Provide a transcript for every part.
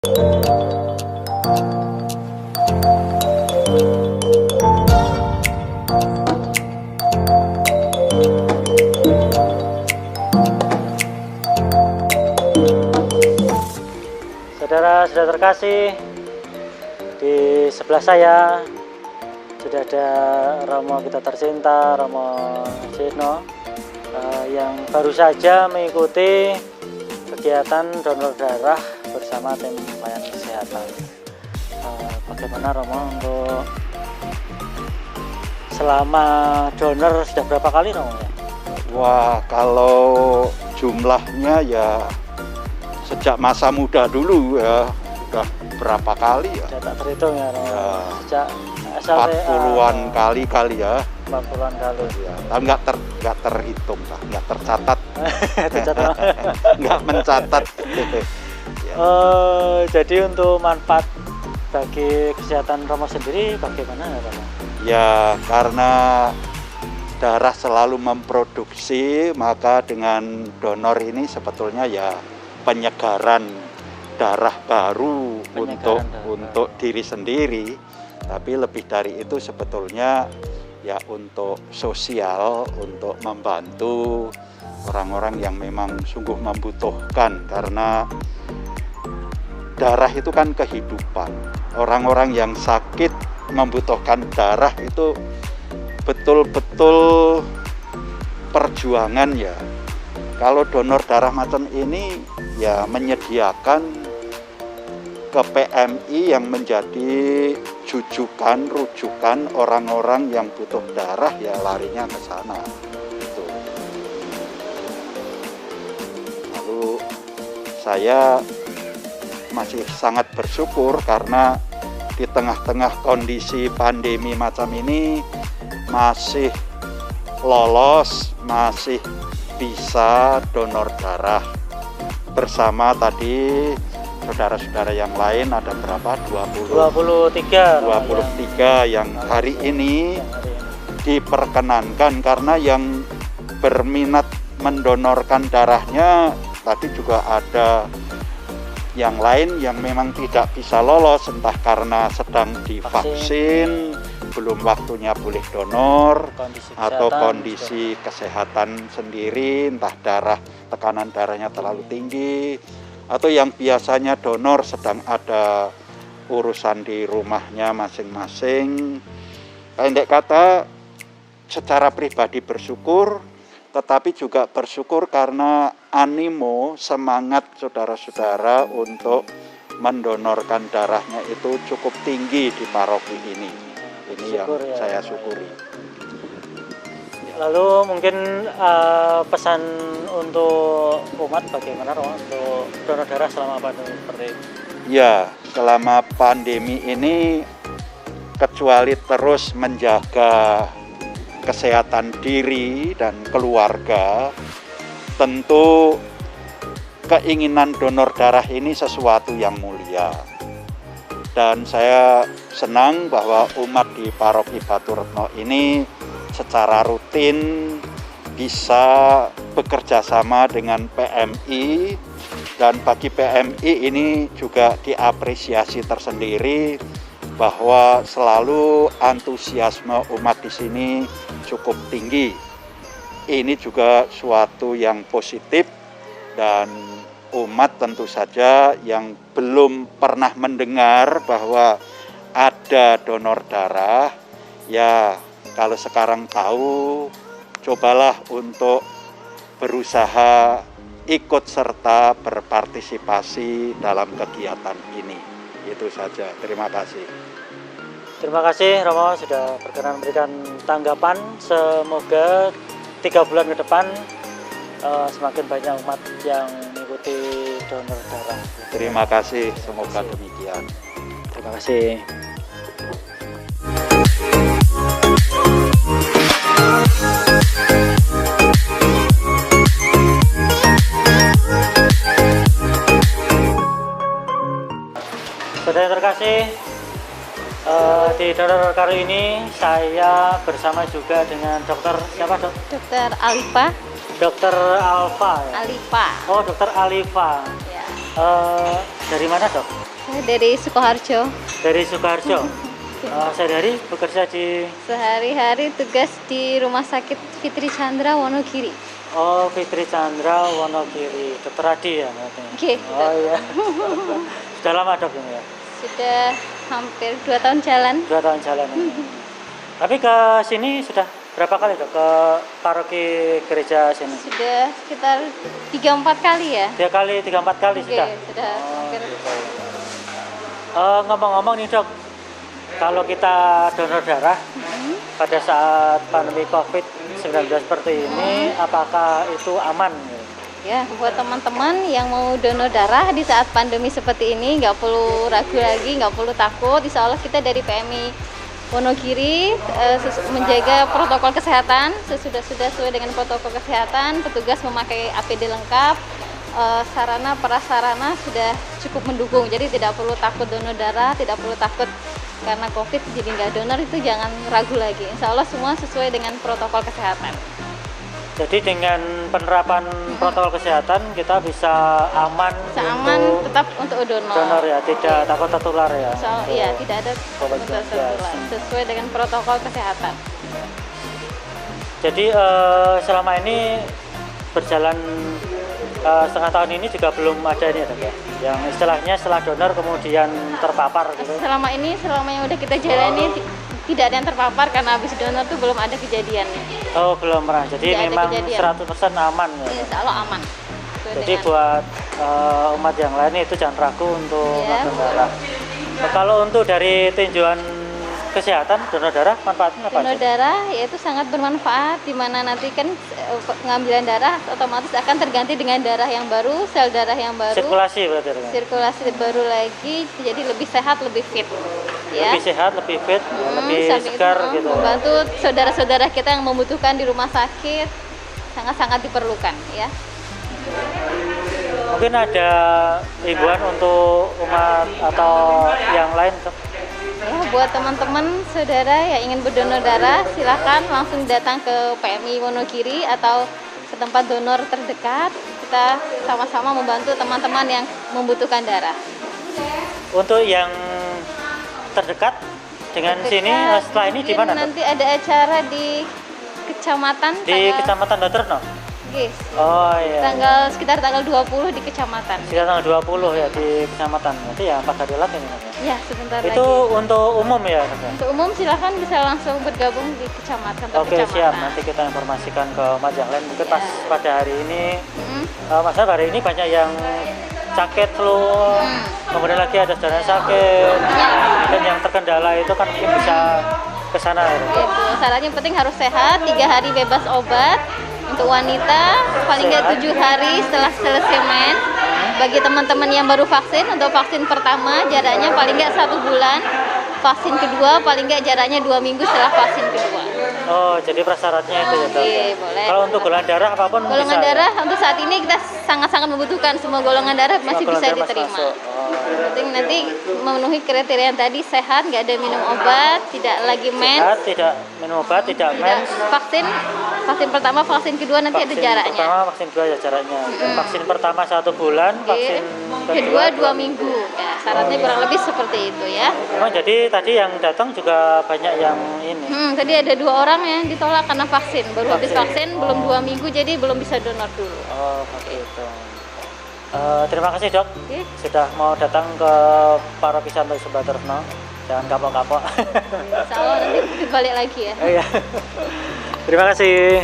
Saudara sudah terkasih, di sebelah saya sudah ada Romo kita tercinta, Romo Sino, yang baru saja mengikuti kegiatan donor darah bersama tim pelayanan kesehatan. Bagaimana Romo untuk selama donor sudah berapa kali Romo ya? Wah, kalau jumlahnya ya sejak masa muda dulu ya udah berapa kali ya? Sudah tak terhitung ya Romo. Ya, Sejak SLTA 40-an kali ya. 40-an kali. Ya, tapi nggak terhitung lah, nggak tercatat. Tercatat. Nggak mencatat. Ya. Jadi untuk manfaat bagi kesehatan Romo sendiri bagaimana ya Romo? Ya, karena darah selalu memproduksi, maka dengan donor ini sebetulnya ya penyegaran darah baru untuk diri sendiri. Tapi lebih dari itu sebetulnya ya untuk sosial, untuk membantu orang-orang yang memang sungguh membutuhkan, karena darah itu kan kehidupan. Orang-orang yang sakit membutuhkan darah itu betul-betul perjuangan ya. Kalau donor darah macam ini ya menyediakan ke PMI yang menjadi rujukan orang-orang yang butuh darah ya larinya ke sana. Gitu. Lalu saya masih sangat bersyukur karena di tengah-tengah kondisi pandemi macam ini masih lolos, masih bisa donor darah bersama tadi saudara-saudara yang lain. Ada berapa? 23 yang hari ini diperkenankan, karena yang berminat mendonorkan darahnya tadi juga ada yang lain yang memang tidak bisa lolos, entah karena sedang divaksin, belum waktunya boleh donor, atau kondisi kesehatan sendiri, entah tekanan darahnya terlalu tinggi, atau yang biasanya donor sedang ada urusan di rumahnya masing-masing. Pendek kata, secara pribadi bersyukur, tetapi juga bersyukur karena animo, semangat saudara-saudara untuk mendonorkan darahnya itu cukup tinggi di paroki ini. Ini yang saya syukuri. Lalu mungkin pesan untuk umat bagaimana Romo untuk donor darah selama pandemi seperti ini? Ya, selama pandemi ini kecuali terus menjaga kesehatan diri dan keluarga, tentu keinginan donor darah ini sesuatu yang mulia. Dan saya senang bahwa umat di Paroki Batu Retno ini secara rutin bisa bekerja sama dengan PMI, dan bagi PMI ini juga diapresiasi tersendiri bahwa selalu antusiasme umat di sini cukup tinggi. Ini juga suatu yang positif, dan umat tentu saja yang belum pernah mendengar bahwa ada donor darah, ya kalau sekarang tahu, cobalah untuk berusaha ikut serta berpartisipasi dalam kegiatan ini. Itu saja, terima kasih. Terima kasih Romo sudah berkenan memberikan tanggapan. Semoga 3 bulan ke depan semakin banyak umat yang mengikuti donor darah. Terima kasih, semoga demikian. Terima kasih. Saudara yang terkasih, di donor kali ini saya bersama juga dengan dokter siapa dok? Dokter Alifa. Dokter Alfa ya? Alifa. Oh, dokter Alifa. Ya. Dari mana dok? Saya dari Sukoharjo. Dari Sukoharjo. Sehari-hari bekerja di Sehari-hari tugas di Rumah Sakit Fitri Chandra Wonogiri. Oh, Fitri Chandra Wonogiri. Dokter Adi ya katanya. Oke. Oh iya. Sudah lama dok ini ya? Sudah hampir 2 tahun jalan. 2 tahun jalan. Tapi ke sini sudah berapa kali dok ke paroki gereja sini? Sudah sekitar 3-4 kali ya. 3-4 kali Oke, sudah. sudah hampir. Ngomong-ngomong nih dok, kalau kita donor darah pada saat pandemi COVID-19 seperti ini, apakah itu aman? Ya, buat teman-teman yang mau donor darah di saat pandemi seperti ini, nggak perlu ragu lagi, nggak perlu takut. Insya Allah kita dari PMI Wonogiri menjaga protokol kesehatan, sesuai dengan protokol kesehatan, petugas memakai APD lengkap, sarana prasarana sudah cukup mendukung, jadi tidak perlu takut donor darah, tidak perlu takut karena COVID jadi nggak donor, itu jangan ragu lagi. Insya Allah semua sesuai dengan protokol kesehatan. Jadi dengan penerapan protokol kesehatan kita bisa aman, Tetap untuk donor ya, tidak takut tertular ya. Iya, tidak ada COVID-19. tertular, sesuai dengan protokol kesehatan. Jadi selama ini berjalan setengah tahun ini juga belum ada ini ya dok ya, yang istilahnya setelah donor kemudian terpapar gitu. Selama yang udah kita jalani tidak ada yang terpapar karena habis donor tuh belum ada kejadiannya. Oh belum pernah, jadi memang 100% aman ya. Insya Allah aman. Jadi buat umat yang lain itu jangan ragu untuk donor darah. Kalau untuk dari tinjauan kesehatan donor darah manfaatnya apa? Donor darah yaitu sangat bermanfaat, di mana nanti kan pengambilan darah otomatis akan terganti dengan darah yang baru, sel darah yang baru. Sirkulasi berarti. Sirkulasi baru lagi, jadi lebih sehat, lebih fit. Ya. Lebih sehat, lebih fit, lebih segar gitu. Membantu saudara-saudara kita yang membutuhkan di rumah sakit, sangat-sangat diperlukan ya. Mungkin ada himbauan untuk umat atau yang lain tuh? Ya, buat teman-teman saudara yang ingin berdonor darah, silakan langsung datang ke PMI Wonogiri atau ke tempat donor terdekat. Kita sama-sama membantu teman-teman yang membutuhkan darah. Untuk yang terdekat dengan sini setelah ini di mana? Nanti ada acara di kecamatan. Di Kecamatan Baterno? Yes. Oh iya. Sekitar tanggal 20 di kecamatan. Sekitar tanggal 20 ya di kecamatan. Nanti ya pas hari lagi ini. Ya, sebentar itu lagi. Itu untuk umum ya? Untuk umum silahkan bisa langsung bergabung di kecamatan. Oke, siap. Nanti kita informasikan ke umat yang lain. Mungkin pas pada hari ini, masa hari ini banyak yang sakit flu, kemudian lagi ada saudara sakit, dan yang terkendala itu kan mungkin bisa ke sana. Itu syaratnya penting harus sehat, 3 hari bebas obat. Untuk wanita paling nggak 7 hari setelah selesai mens. Bagi teman-teman yang baru vaksin, untuk vaksin pertama jaraknya paling nggak 1 bulan. Vaksin kedua paling nggak jaraknya 2 minggu setelah vaksin kedua. Oh, jadi prasyaratnya itu ya dok? Iya, boleh. Kalau untuk golongan darah apapun golongan bisa? Darah untuk saat ini kita sangat-sangat membutuhkan, semua golongan darah masih bisa diterima. Penting nanti memenuhi kriteria yang tadi, sehat, nggak ada minum obat, tidak lagi mens. Sehat, tidak minum obat, tidak mens. Vaksin pertama, vaksin kedua nanti ada jaraknya. Pertama, vaksin kedua ada jaraknya. Vaksin pertama 1 bulan, vaksin kedua 2 minggu. Ya, syaratnya kurang lebih seperti itu ya. Memang jadi tadi yang datang juga banyak yang ini. Tadi ada 2 orang yang ditolak karena vaksin. Baru habis vaksin, belum 2 minggu, jadi belum bisa donor dulu. Oh, seperti itu. Terima kasih dok, sudah mau datang ke Paroki Santo Baterno. Jangan kapok-kapok. Insya Allah nanti balik lagi ya. Iya. Terima kasih.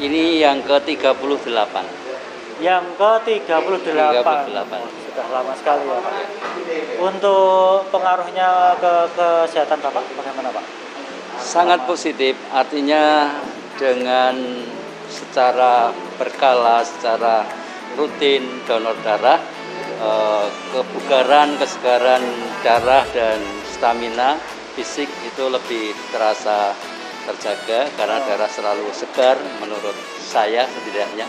Ini yang ke-38. Yang ke-38. 38. Sudah lama sekali ya Pak. Untuk pengaruhnya ke kesehatan Bapak bagaimana Pak? Sangat positif, artinya dengan secara berkala, secara rutin donor darah, kebugaran, kesegaran darah dan stamina fisik itu lebih terasa terjaga karena darah selalu segar menurut saya setidaknya.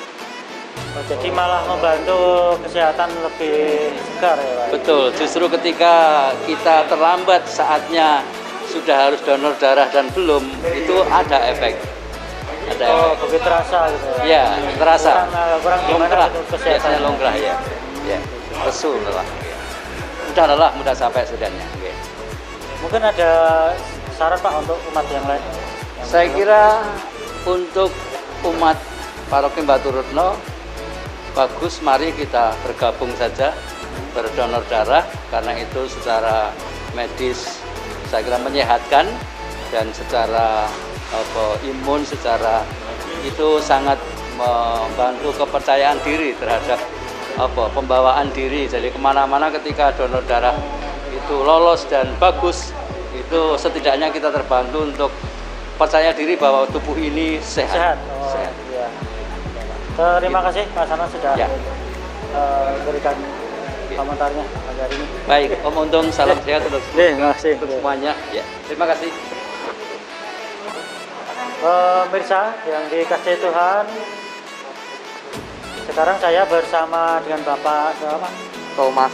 Oh, jadi malah membantu kesehatan lebih segar ya Pak? Betul, justru ketika kita terlambat saatnya sudah harus donor darah dan belum, itu ada efek. Ada Oh, efek. begitu terasa gitu ya? Ya, terasa. Kurang gimana Longkrah, untuk biasanya kesehatan? longkrah ya. Ya, lesu lelah. Mudah lelah, mudah sampai sudahnya. Oke. Mungkin ada saran Pak untuk umat yang lain? Saya kira untuk umat Paroki Batu Retno bagus, mari kita bergabung saja berdonor darah karena itu secara medis saya kira menyehatkan dan secara imun, secara itu sangat membantu kepercayaan diri terhadap pembawaan diri. Jadi kemana-mana ketika donor darah itu lolos dan bagus, itu setidaknya kita terbantu untuk percaya diri bahwa tubuh ini Sehat. sehat. Oh, Sehat. iya. Terima kasih Pak Sana sudah Ya. berikan komentarnya pagi hari ini. Baik, Om Untung, salam sehat untuk Terima kasih. semuanya. Ya, terima kasih. Pemirsa yang dikasihi Tuhan, sekarang saya bersama dengan Bapak Thomas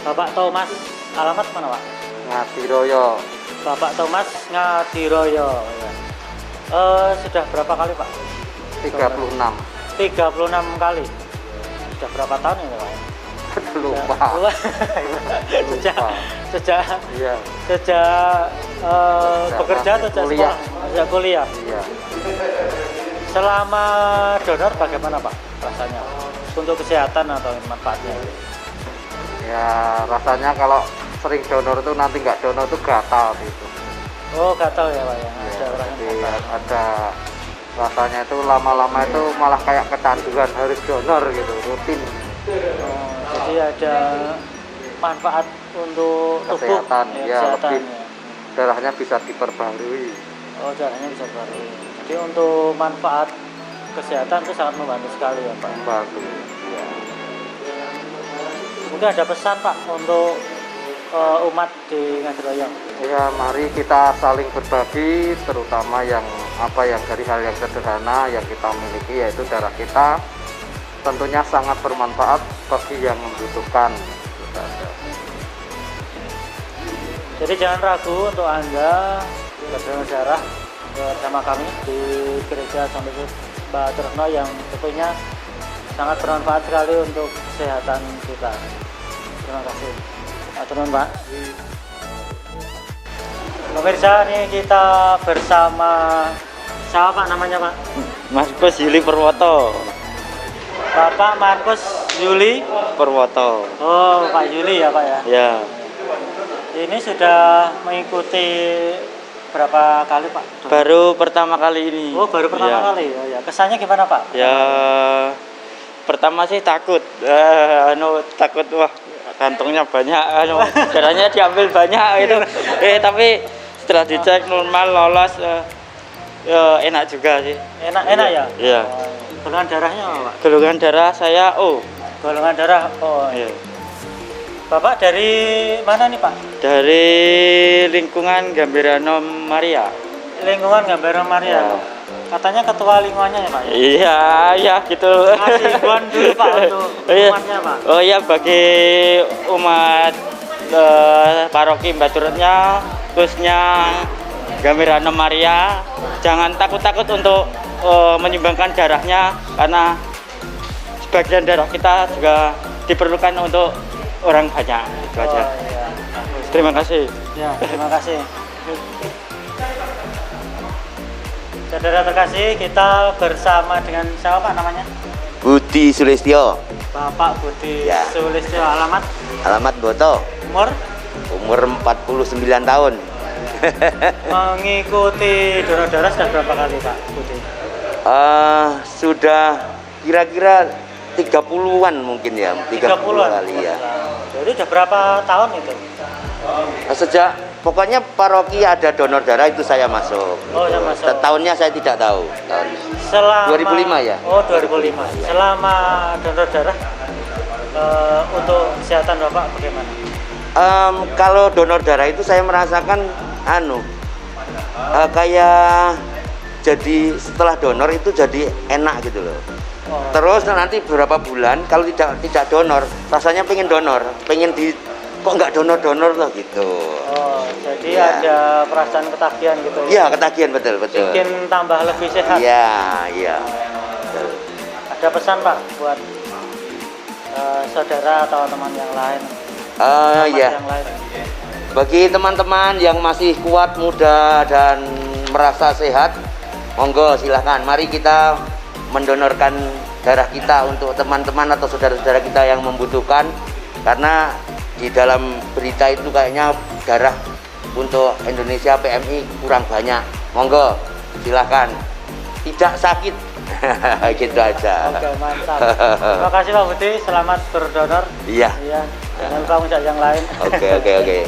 Bapak Thomas. Alamat mana Pak? Ngadiroyo. Bapak Thomas Ngadiroyo. Ya. Sudah berapa kali Pak? 36. 36 kali. Sudah berapa tahun ya Pak? Lupa. Sejak Iya. bekerja atau sejak kuliah. sekolah? Sejak kuliah. Iya. Selama donor bagaimana Pak rasanya? Untuk kesehatan atau manfaatnya? Ya rasanya kalau sering donor itu nanti nggak donor itu gatal gitu. Oh gatal ya Pak ya? Ya, Ada orang jadi yang gatal. ada rasanya itu lama-lama itu malah kayak kecanduan harus donor gitu, rutin. Oh, jadi ada manfaat untuk tubuh, Kesehatan, ya, kesehatan lebih. ya. Darahnya bisa diperbarui. Oh darahnya bisa baru. Jadi untuk manfaat kesehatan itu sangat membantu sekali ya Pak. Membantu. Ya. Mungkin ada pesan Pak untuk umat di Ngadiroyo. Ya, mari kita saling berbagi, terutama yang dari hal yang sederhana yang kita miliki yaitu darah kita. Tentunya sangat bermanfaat bagi yang membutuhkan. Jadi jangan ragu untuk Anda berdonor darah bersama kami di Gereja Santo Yusuf Batu Retno yang tentunya sangat bermanfaat sekali untuk kesehatan kita. Terima kasih. Aturun Pak. Pemirsa, ini kita bersama siapa Pak namanya Pak? Markus Yuli Purwoto. Bapak Markus Yuli Purwoto. Oh Pak Yuli ya Pak ya. Ya, Ini sudah mengikuti berapa kali Pak? baru pertama kali ini. Oh baru pertama Ya. kali. Oh, ya. Kesannya gimana Pak? Ya, pertama sih takut. Takut wah kantongnya banyak, darahnya diambil banyak itu. Tapi setelah dicek normal lolos, enak juga sih. Enak ya? Iya. Oh, golongan darahnya apa Pak? Golongan darah saya O. Golongan darah oh. Iya. Bapak dari mana nih Pak? Dari lingkungan Gambirano Maria. Lingkungan Gambirano Maria. Ya. Katanya ketua lingkungannya ya Pak? Ya? Iya gitu. Kasih himbauan dulu Pak untuk umatnya Pak. Oh iya, bagi umat Paroki Batu Retno, khususnya Gambirano Maria, jangan takut-takut untuk menyumbangkan darahnya karena sebagian darah kita juga diperlukan untuk orang banyak. Itu aja. Oh, iya. Terima kasih. Ya, terima kasih. Saudara terkasih, kita bersama dengan siapa Pak namanya? Budi Sulistyo, Bapak Budi Ya. Sulistyo. Alamat, alamat Boto, umur, umur 49 tahun. mengikuti donor darah sudah berapa kali Pak Budi? Sudah kira-kira 30-an mungkin ya, 30 kali ya. Jadi udah berapa tahun itu? Sejak pokoknya paroki ada donor darah itu saya masuk. Oh, ya masuk. Tahunnya saya tidak tahu. Tahunnya. Selama 2005 ya. Oh, 2005. Selama donor darah untuk kesehatan Bapak bagaimana? Kalau donor darah itu saya merasakan kayak jadi setelah donor itu jadi enak gitu loh. Oh. Terus nanti beberapa bulan kalau tidak donor rasanya pengen donor, pengen kok nggak donor loh gitu. Oh, jadi Ya. ada perasaan ketagihan gitu ya? Iya, ketagihan betul. Bikin tambah lebih sehat. Iya. Betul. Ada pesan Pak buat saudara atau teman yang lain? Iya. Yang lain. Bagi teman-teman yang masih kuat, muda dan merasa sehat, monggo silahkan. Mari kita mendonorkan darah kita untuk teman-teman atau saudara-saudara kita yang membutuhkan. Karena di dalam berita itu kayaknya darah untuk Indonesia PMI kurang banyak. Monggo silahkan. Tidak sakit. Gitu aja. Oke, mantap. Terima kasih Pak Budi, selamat berdonor. Iya. Jangan lupa ngajak yang lain. Oke.